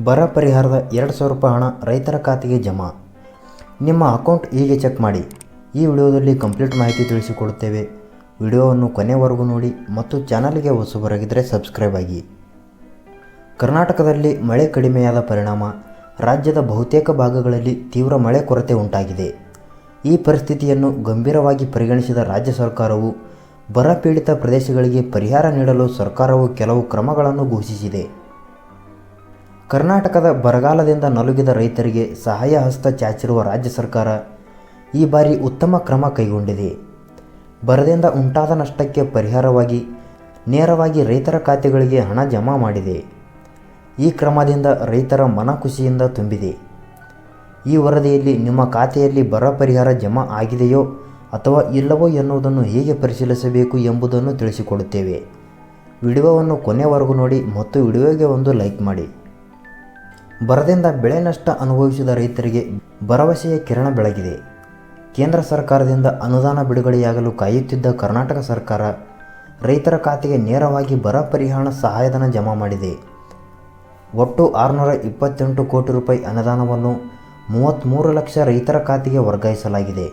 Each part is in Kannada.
ಬರ ಪರಿಹಾರದ 2,000 ರೂಪಾಯಿ ಹಣ ರೈತರ ಖಾತೆಗೆ ಜಮಾ. ನಿಮ್ಮ ಅಕೌಂಟ್ ಹೀಗೆ ಚೆಕ್ ಮಾಡಿ. ಈ ವಿಡಿಯೋದಲ್ಲಿ ಕಂಪ್ಲೀಟ್ ಮಾಹಿತಿ ತಿಳಿಸಿಕೊಡುತ್ತೇವೆ. ವಿಡಿಯೋವನ್ನು ಕೊನೆವರೆಗೂ ನೋಡಿ ಮತ್ತು ಚಾನಲ್ಗೆ ಹೊಸಬರಾಗಿದ್ದರೆ ಸಬ್ಸ್ಕ್ರೈಬ್ ಆಗಿ. ಕರ್ನಾಟಕದಲ್ಲಿ ಮಳೆ ಕಡಿಮೆಯಾದ ಪರಿಣಾಮ ರಾಜ್ಯದ ಬಹುತೇಕ ಭಾಗಗಳಲ್ಲಿ ತೀವ್ರ ಮಳೆ ಕೊರತೆ ಉಂಟಾಗಿದೆ. ಈ ಪರಿಸ್ಥಿತಿಯನ್ನು ಗಂಭೀರವಾಗಿ ಪರಿಗಣಿಸಿದ ರಾಜ್ಯ ಸರ್ಕಾರವು ಬರ ಪೀಡಿತ ಪ್ರದೇಶಗಳಿಗೆ ಪರಿಹಾರ ನೀಡಲು ಸರ್ಕಾರವು ಕೆಲವು ಕ್ರಮಗಳನ್ನು ಘೋಷಿಸಿದೆ. ಕರ್ನಾಟಕದ ಬರಗಾಲದಿಂದ ನಲುಗಿದ ರೈತರಿಗೆ ಸಹಾಯ ಹಸ್ತ ಚಾಚಿರುವ ರಾಜ್ಯ ಸರ್ಕಾರ ಈ ಬಾರಿ ಉತ್ತಮ ಕ್ರಮ ಕೈಗೊಂಡಿದೆ. ಬರದಿಂದ ಉಂಟಾದ ನಷ್ಟಕ್ಕೆ ಪರಿಹಾರವಾಗಿ ನೇರವಾಗಿ ರೈತರ ಖಾತೆಗಳಿಗೆ ಹಣ ಜಮಾ ಮಾಡಿದೆ. ಈ ಕ್ರಮದಿಂದ ರೈತರ ಮನ ಖುಷಿಯಿಂದ ತುಂಬಿದೆ. ಈ ವರದಿಯಲ್ಲಿ ನಿಮ್ಮ ಖಾತೆಯಲ್ಲಿ ಬರ ಪರಿಹಾರ ಜಮಾ ಆಗಿದೆಯೋ ಅಥವಾ ಇಲ್ಲವೋ ಎನ್ನುವುದನ್ನು ಹೇಗೆ ಪರಿಶೀಲಿಸಬೇಕು ಎಂಬುದನ್ನು ತಿಳಿಸಿಕೊಡುತ್ತೇವೆ. ವಿಡಿಯೋವನ್ನು ಕೊನೆವರೆಗೂ ನೋಡಿ ಮತ್ತು ವಿಡಿಯೋಗೆ ಒಂದು ಲೈಕ್ ಮಾಡಿ. ಬರದಿಂದ ಬೆಳೆ ನಷ್ಟ ಅನುಭವಿಸಿದ ರೈತರಿಗೆ ಭರವಸೆಯ ಕಿರಣ ಬೆಳಗಿದೆ. ಕೇಂದ್ರ ಸರ್ಕಾರದಿಂದ ಅನುದಾನ ಬಿಡುಗಡೆಯಾಗಲು ಕಾಯುತ್ತಿದ್ದ ಕರ್ನಾಟಕ ಸರ್ಕಾರ ರೈತರ ಖಾತೆಗೆ ನೇರವಾಗಿ ಬರ ಪರಿಹಾರ ಸಹಾಯಧನ ಜಮಾ ಮಾಡಿದೆ. ಒಟ್ಟು 628 ಕೋಟಿ ರೂಪಾಯಿ ಅನುದಾನವನ್ನು 33 ಲಕ್ಷ ರೈತರ ಖಾತೆಗೆ ವರ್ಗಾಯಿಸಲಾಗಿದೆ.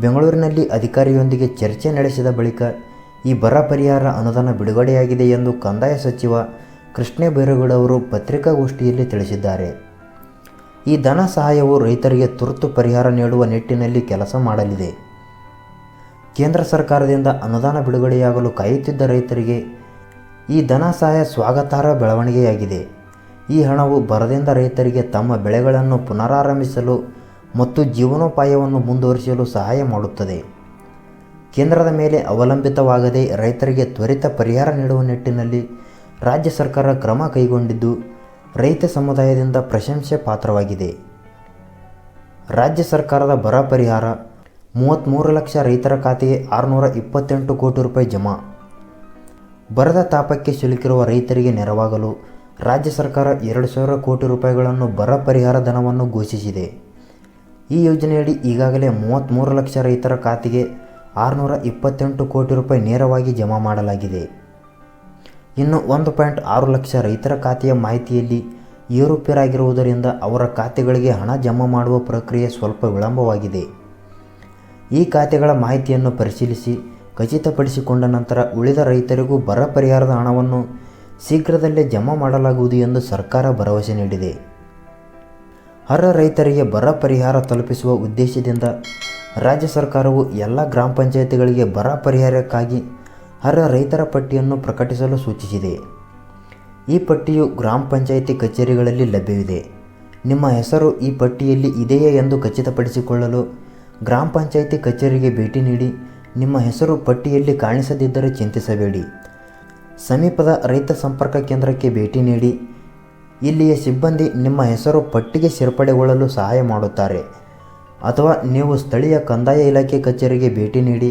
ಬೆಂಗಳೂರಿನಲ್ಲಿ ಅಧಿಕಾರಿಯೊಂದಿಗೆ ಚರ್ಚೆ ನಡೆಸಿದ ಬಳಿಕ ಈ ಬರ ಪರಿಹಾರ ಅನುದಾನ ಬಿಡುಗಡೆಯಾಗಿದೆ ಎಂದು ಕಂದಾಯ ಸಚಿವ ಕೃಷ್ಣ ಬೈರೇಗೌಡ ಅವರು ಪತ್ರಿಕಾಗೋಷ್ಠಿಯಲ್ಲಿ ತಿಳಿಸಿದ್ದಾರೆ. ಈ ಧನ ಸಹಾಯವು ರೈತರಿಗೆ ತುರ್ತು ಪರಿಹಾರ ನೀಡುವ ನಿಟ್ಟಿನಲ್ಲಿ ಕೆಲಸ ಮಾಡಲಿದೆ. ಕೇಂದ್ರ ಸರ್ಕಾರದಿಂದ ಅನುದಾನ ಬಿಡುಗಡೆಯಾಗಲು ಕಾಯುತ್ತಿದ್ದ ರೈತರಿಗೆ ಈ ಧನ ಸಹಾಯ ಸ್ವಾಗತಾರ್ಹ ಬೆಳವಣಿಗೆಯಾಗಿದೆ. ಈ ಹಣವು ಬರದಿಂದ ರೈತರಿಗೆ ತಮ್ಮ ಬೆಳೆಗಳನ್ನು ಪುನರಾರಂಭಿಸಲು ಮತ್ತು ಜೀವನೋಪಾಯವನ್ನು ಮುಂದುವರಿಸಲು ಸಹಾಯ ಮಾಡುತ್ತದೆ. ಕೇಂದ್ರದ ಮೇಲೆ ಅವಲಂಬಿತವಾಗದೆ ರೈತರಿಗೆ ತ್ವರಿತ ಪರಿಹಾರ ನೀಡುವ ನಿಟ್ಟಿನಲ್ಲಿ ರಾಜ್ಯ ಸರ್ಕಾರ ಕ್ರಮ ಕೈಗೊಂಡಿದ್ದು ರೈತ ಸಮುದಾಯದಿಂದ ಪ್ರಶಂಸೆ ಪಾತ್ರವಾಗಿದೆ. ರಾಜ್ಯ ಸರ್ಕಾರದ ಬರ ಪರಿಹಾರ 33 ಲಕ್ಷ ರೈತರ ಖಾತೆಗೆ 628 ಕೋಟಿ ರೂಪಾಯಿ ಜಮಾ. ಬರದ ತಾಪಕ್ಕೆ ಸಿಲುಕಿರುವ ರೈತರಿಗೆ ನೆರವಾಗಲು ರಾಜ್ಯ ಸರ್ಕಾರ 2,000 ಕೋಟಿ ರೂಪಾಯಿಗಳನ್ನು ಬರ ಪರಿಹಾರ ಧನವನ್ನು ಘೋಷಿಸಿದೆ. ಈ ಯೋಜನೆಯಡಿ ಈಗಾಗಲೇ 33 ಲಕ್ಷ ರೈತರ ಖಾತೆಗೆ 628 ಕೋಟಿ ರೂಪಾಯಿ ನೇರವಾಗಿ ಜಮಾ ಮಾಡಲಾಗಿದೆ. ಇನ್ನು 1.6 ಲಕ್ಷ ರೈತರ ಖಾತೆಯ ಮಾಹಿತಿಯಲ್ಲಿ ಏರುಪೇರಾಗಿರುವುದರಿಂದ ಅವರ ಖಾತೆಗಳಿಗೆ ಹಣ ಜಮಾ ಮಾಡುವ ಪ್ರಕ್ರಿಯೆ ಸ್ವಲ್ಪ ವಿಳಂಬವಾಗಿದೆ. ಈ ಖಾತೆಗಳ ಮಾಹಿತಿಯನ್ನು ಪರಿಶೀಲಿಸಿ ಖಚಿತಪಡಿಸಿಕೊಂಡ ನಂತರ ಉಳಿದ ರೈತರಿಗೂ ಬರ ಪರಿಹಾರದ ಹಣವನ್ನು ಶೀಘ್ರದಲ್ಲೇ ಜಮಾ ಮಾಡಲಾಗುವುದು ಎಂದು ಸರ್ಕಾರ ಭರವಸೆ ನೀಡಿದೆ. ಅರ್ಹ ರೈತರಿಗೆ ಬರ ಪರಿಹಾರ ತಲುಪಿಸುವ ಉದ್ದೇಶದಿಂದ ರಾಜ್ಯ ಸರ್ಕಾರವು ಎಲ್ಲ ಗ್ರಾಮ ಪಂಚಾಯಿತಿಗಳಿಗೆ ಬರ ಪರಿಹಾರಕ್ಕಾಗಿ ಅರ್ಹ ರೈತರ ಪಟ್ಟಿಯನ್ನು ಪ್ರಕಟಿಸಲು ಸೂಚಿಸಿದೆ. ಈ ಪಟ್ಟಿಯು ಗ್ರಾಮ ಪಂಚಾಯಿತಿ ಕಚೇರಿಗಳಲ್ಲಿ ಲಭ್ಯವಿದೆ. ನಿಮ್ಮ ಹೆಸರು ಈ ಪಟ್ಟಿಯಲ್ಲಿ ಇದೆಯೇ ಎಂದು ಖಚಿತಪಡಿಸಿಕೊಳ್ಳಲು ಗ್ರಾಮ ಪಂಚಾಯಿತಿ ಕಚೇರಿಗೆ ಭೇಟಿ ನೀಡಿ. ನಿಮ್ಮ ಹೆಸರು ಪಟ್ಟಿಯಲ್ಲಿ ಕಾಣಿಸದಿದ್ದರೆ ಚಿಂತಿಸಬೇಡಿ. ಸಮೀಪದ ರೈತ ಸಂಪರ್ಕ ಕೇಂದ್ರಕ್ಕೆ ಭೇಟಿ ನೀಡಿ. ಇಲ್ಲಿಯ ಸಿಬ್ಬಂದಿ ನಿಮ್ಮ ಹೆಸರು ಪಟ್ಟಿಗೆ ಸೇರ್ಪಡೆಗೊಳ್ಳಲು ಸಹಾಯ ಮಾಡುತ್ತಾರೆ. ಅಥವಾ ನೀವು ಸ್ಥಳೀಯ ಕಂದಾಯ ಇಲಾಖೆ ಕಚೇರಿಗೆ ಭೇಟಿ ನೀಡಿ.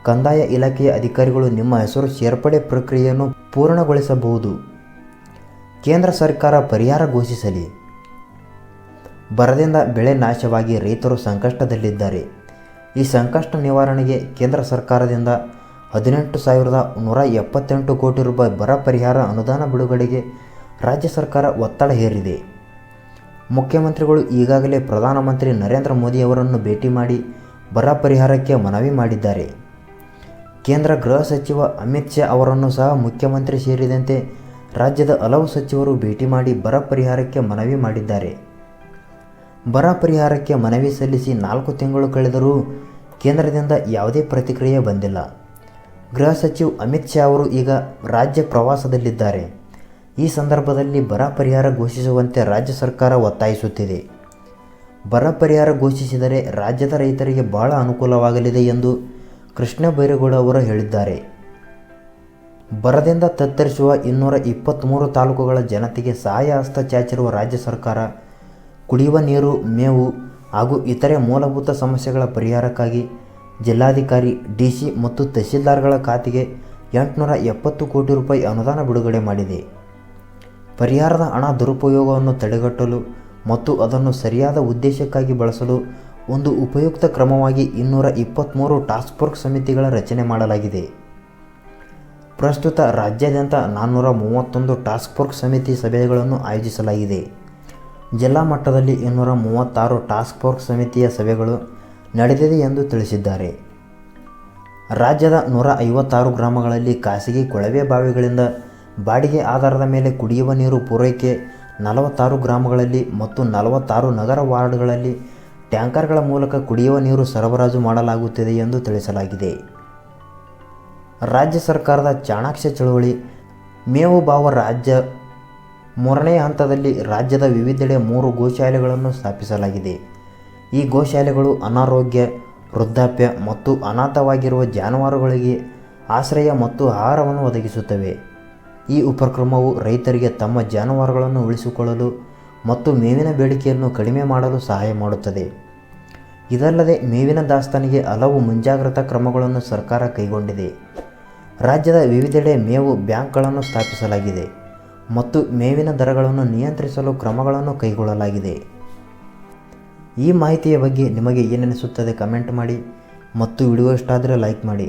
ಕಂದಾಯ ಇಲಾಖೆಯ ಅಧಿಕಾರಿಗಳು ನಿಮ್ಮ ಹೆಸರು ಸೇರ್ಪಡೆ ಪ್ರಕ್ರಿಯೆಯನ್ನು ಪೂರ್ಣಗೊಳಿಸಬಹುದು. ಕೇಂದ್ರ ಸರ್ಕಾರ ಪರಿಹಾರ ಘೋಷಿಸಲಿ. ಬರದಿಂದ ಬೆಳೆ ನಾಶವಾಗಿ ರೈತರು ಸಂಕಷ್ಟದಲ್ಲಿದ್ದಾರೆ. ಈ ಸಂಕಷ್ಟ ನಿವಾರಣೆಗೆ ಕೇಂದ್ರ ಸರ್ಕಾರದಿಂದ 18,178 ಕೋಟಿ ರೂಪಾಯಿ ಬರ ಪರಿಹಾರ ಅನುದಾನ ಬಿಡುಗಡೆಗೆ ರಾಜ್ಯ ಸರ್ಕಾರ ಒತ್ತಡ ಹೇರಿದೆ. ಮುಖ್ಯಮಂತ್ರಿಗಳು ಈಗಾಗಲೇ ಪ್ರಧಾನಮಂತ್ರಿ ನರೇಂದ್ರ ಮೋದಿ ಅವರನ್ನು ಭೇಟಿ ಮಾಡಿ ಬರ ಪರಿಹಾರಕ್ಕೆ ಮನವಿ ಮಾಡಿದ್ದಾರೆ. ಕೇಂದ್ರ ಗೃಹ ಸಚಿವ ಅಮಿತ್ ಶಾ ಅವರನ್ನು ಸಹ ಮುಖ್ಯಮಂತ್ರಿ ಸೇರಿದಂತೆ ರಾಜ್ಯದ ಹಲವು ಸಚಿವರು ಭೇಟಿ ಮಾಡಿ ಬರ ಪರಿಹಾರಕ್ಕೆ ಮನವಿ ಮಾಡಿದ್ದಾರೆ. ಬರ ಪರಿಹಾರಕ್ಕೆ ಮನವಿ ಸಲ್ಲಿಸಿ 4 ತಿಂಗಳು ಕಳೆದರೂ ಕೇಂದ್ರದಿಂದ ಯಾವುದೇ ಪ್ರತಿಕ್ರಿಯೆ ಬಂದಿಲ್ಲ. ಗೃಹ ಸಚಿವ ಅಮಿತ್ ಶಾ ಅವರು ಈಗ ರಾಜ್ಯ ಪ್ರವಾಸದಲ್ಲಿದ್ದಾರೆ. ಈ ಸಂದರ್ಭದಲ್ಲಿ ಬರ ಪರಿಹಾರ ಘೋಷಿಸುವಂತೆ ರಾಜ್ಯ ಸರ್ಕಾರ ಒತ್ತಾಯಿಸುತ್ತಿದೆ. ಬರ ಪರಿಹಾರ ಘೋಷಿಸಿದರೆ ರಾಜ್ಯದ ರೈತರಿಗೆ ಬಹಳ ಅನುಕೂಲವಾಗಲಿದೆ ಎಂದು ಕೃಷ್ಣ ಬೈರೇಗೌಡ ಅವರು ಹೇಳಿದ್ದಾರೆ. ಬರದಿಂದ ತತ್ತರಿಸುವ 223 ತಾಲೂಕುಗಳ ಜನತೆಗೆ ಸಹಾಯ ಹಸ್ತ ಚಾಚಿರುವ ರಾಜ್ಯ ಸರ್ಕಾರ ಕುಡಿಯುವ ನೀರು, ಮೇವು ಹಾಗೂ ಇತರೆ ಮೂಲಭೂತ ಸಮಸ್ಯೆಗಳ ಪರಿಹಾರಕ್ಕಾಗಿ ಜಿಲ್ಲಾಧಿಕಾರಿ, ಡಿಸಿ ಮತ್ತು ತಹಸೀಲ್ದಾರ್ಗಳ ಖಾತೆಗೆ 870 ಕೋಟಿ ರೂಪಾಯಿ ಅನುದಾನ ಬಿಡುಗಡೆ ಮಾಡಿದೆ. ಪರಿಹಾರದ ಹಣ ದುರುಪಯೋಗವನ್ನು ತಡೆಗಟ್ಟಲು ಮತ್ತು ಅದನ್ನು ಸರಿಯಾದ ಉದ್ದೇಶಕ್ಕಾಗಿ ಬಳಸಲು ಒಂದು ಉಪಯುಕ್ತ ಕ್ರಮವಾಗಿ 223 ಟಾಸ್ಕ್ ಫೋರ್ಸ್ ಸಮಿತಿಗಳ ರಚನೆ ಮಾಡಲಾಗಿದೆ. ಪ್ರಸ್ತುತ ರಾಜ್ಯಾದ್ಯಂತ 431 ಟಾಸ್ಕ್ ಫೋರ್ಸ್ ಸಮಿತಿ ಸಭೆಗಳನ್ನು ಆಯೋಜಿಸಲಾಗಿದೆ. ಜಿಲ್ಲಾ ಮಟ್ಟದಲ್ಲಿ 236 ಟಾಸ್ಕ್ ಫೋರ್ಸ್ ಸಮಿತಿಯ ಸಭೆಗಳು ನಡೆದಿದೆ ಎಂದು ತಿಳಿಸಿದ್ದಾರೆ. ರಾಜ್ಯದ 156 ಗ್ರಾಮಗಳಲ್ಲಿ ಖಾಸಗಿ ಕೊಳವೆ ಬಾವಿಗಳಿಂದ ಬಾಡಿಗೆ ಆಧಾರದ ಮೇಲೆ ಕುಡಿಯುವ ನೀರು ಪೂರೈಕೆ, 46 ಗ್ರಾಮಗಳಲ್ಲಿ ಮತ್ತು 46 ನಗರ ವಾರ್ಡ್ಗಳಲ್ಲಿ ಟ್ಯಾಂಕರ್ಗಳ ಮೂಲಕ ಕುಡಿಯುವ ನೀರು ಸರಬರಾಜು ಮಾಡಲಾಗುತ್ತಿದೆ ಎಂದು ತಿಳಿಸಲಾಗಿದೆ. ರಾಜ್ಯ ಸರ್ಕಾರದ ಚಾಣಾಕ್ಷ ಚಳವಳಿ ಮೇವು ಭಾವ ರಾಜ್ಯ 3ನೇ ಹಂತದಲ್ಲಿ ರಾಜ್ಯದ ವಿವಿಧೆಡೆ 3 ಗೋಶಾಲೆಗಳನ್ನು ಸ್ಥಾಪಿಸಲಾಗಿದೆ. ಈ ಗೋಶಾಲೆಗಳು ಅನಾರೋಗ್ಯ, ವೃದ್ಧಾಪ್ಯ ಮತ್ತು ಅನಾಥವಾಗಿರುವ ಜಾನುವಾರುಗಳಿಗೆ ಆಶ್ರಯ ಮತ್ತು ಆಹಾರವನ್ನು ಒದಗಿಸುತ್ತವೆ. ಈ ಉಪಕ್ರಮವು ರೈತರಿಗೆ ತಮ್ಮ ಜಾನುವಾರುಗಳನ್ನು ಉಳಿಸಿಕೊಳ್ಳಲು ಮತ್ತು ಮೇವಿನ ಬೇಡಿಕೆಯನ್ನು ಕಡಿಮೆ ಮಾಡಲು ಸಹಾಯ ಮಾಡುತ್ತದೆ. ಇದಲ್ಲದೆ ಮೇವಿನ ದಾಸ್ತಾನಿಗೆ ಹಲವು ಮುಂಜಾಗ್ರತಾ ಕ್ರಮಗಳನ್ನು ಸರ್ಕಾರ ಕೈಗೊಂಡಿದೆ. ರಾಜ್ಯದ ವಿವಿಧೆಡೆ ಮೇವು ಬ್ಯಾಂಕ್ಗಳನ್ನು ಸ್ಥಾಪಿಸಲಾಗಿದೆ ಮತ್ತು ಮೇವಿನ ದರಗಳನ್ನು ನಿಯಂತ್ರಿಸಲು ಕ್ರಮಗಳನ್ನು ಕೈಗೊಳ್ಳಲಾಗಿದೆ. ಈ ಮಾಹಿತಿಯ ಬಗ್ಗೆ ನಿಮಗೆ ಏನೆನಿಸುತ್ತದೆ ಕಮೆಂಟ್ ಮಾಡಿ ಮತ್ತು ವಿಡಿಯೋ ಇಷ್ಟ ಆದರೆ ಲೈಕ್ ಮಾಡಿ.